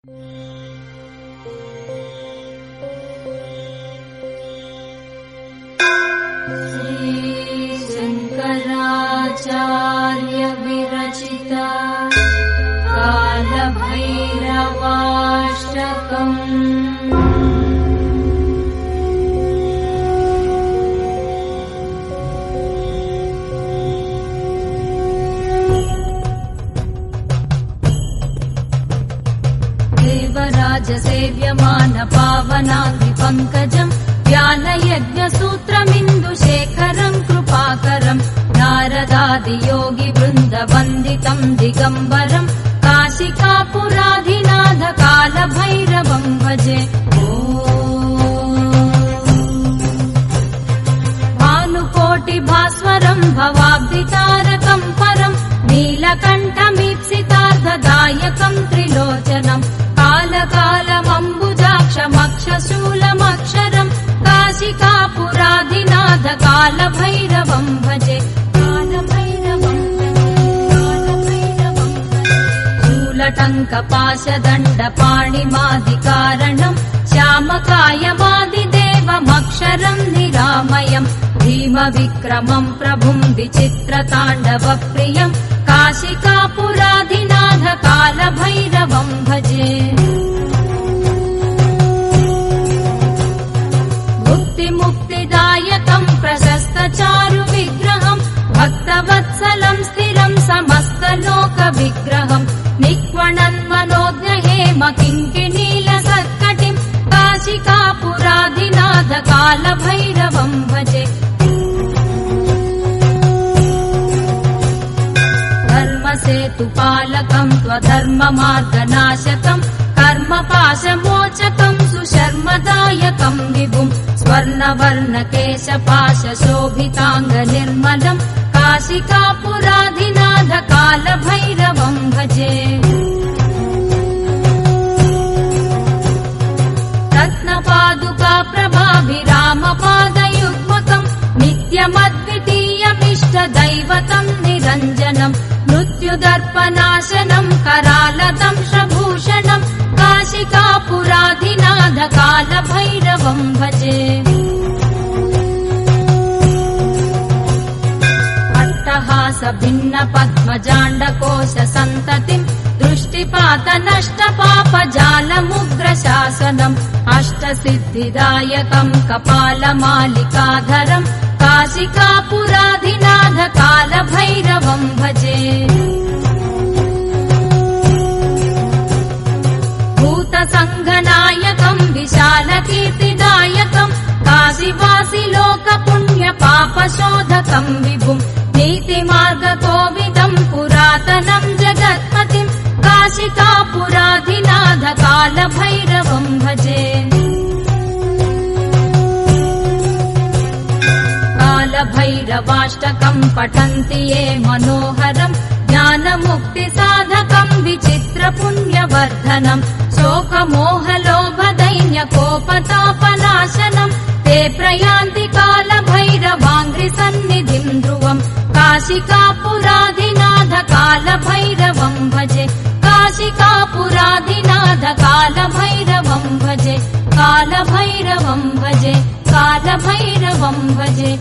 शंकराचार्य विरचिता कालभैरवाष्टकम्। देवराजसेव्यमान पावनाग्निपङ्कजम् ज्ञानयज्ञसूत्रमिन्दुशेखरम् कृपाकरम् नारदादियोगिवृन्दवन्दितम् दिगम्बरम् काशिकापुराधिनाथ कालभैरवम् भजे। भानुकोटिभास्वरम् भवाब्धितारकम् परम् नीलकण्ठमीप्सितार्थदायकम् त्रिलोचनम् कालकालमम्बुजाक्षमक्षशूलमक्षरम् काशिकापुराधिनाथ कालभैरवम् भजे। शूलटङ्कपाशदण्डपाणिमादिकारणम् श्यामकायमादिदेवमक्षरम् निरामयम् भीमविक्रमम् प्रभुम् विचित्रताण्डवप्रियम् काशिकापुराधिनाथ कालभैरवम् भजे। मुक्तिदायकम् प्रशस्तचारुविग्रहम् भक्तवत्सलम् स्थिरम् समस्तलोकविग्रहम् निक्वणन्मनोज्ञहेम किङ्किणीलसत्कटिम् काशिकापुराधिनाथ कालभैरवम् भजे। धर्मसेतुपालकम् त्वधर्ममार्गनाशकम् कर्मपाशमोचकम् सुशर्मदायकम् विभुम् स्वर्णवर्णकेशपाशशोभिताङ्गनिर्मलम् काशिकापुराधिनाथ कालभैरवम् भजे। रत्नपादुकाप्रभाभिरामपादयुग्मकम् नित्यमद्वितीयमिष्टदैवतम् निरञ्जनम् मृत्युदर्पनाशनम् करालदंशभूषणम् काशिकापुराधिनाथ कालभैरवम् भजे। अट्टहासभिन्नपद्मजाण्डकोशसन्ततिम् दृष्टिपातनष्टपापजालमुग्रशासनम् अष्टसिद्धिदायकम् कपालमालिकाधरम् काशिकापुराधिनाथ कालभैरवम् भजे। भूतसङ्घनायकम् विशालकीर्तिदायकम् काशीवासि लोकपुण्यपापशोधकम् विभुम् नीतिमार्गकोविदम् पुरातनम् जगत्पतिम् काशिकापुराधिनाथ कालभैरवम् भजे। कालभैरवाष्टकम् पठन्ति ये मनोहरम् ज्ञानमुक्तिसाधकम् विचित्रपुण्यवर्धनम् शोकमोहलोभदैन्यकोपतापनाशनम् ते प्रयान्ति कालभैरवाङ्घ्रिसन्निधिम् ध्रुवम् काशिकापुराधिनाथ कालभैरवम् भजे। काशिकापुराधिनाथ कालभैरवम् भजे। कालभैरवम् भजे। कालभैरवम् भजे।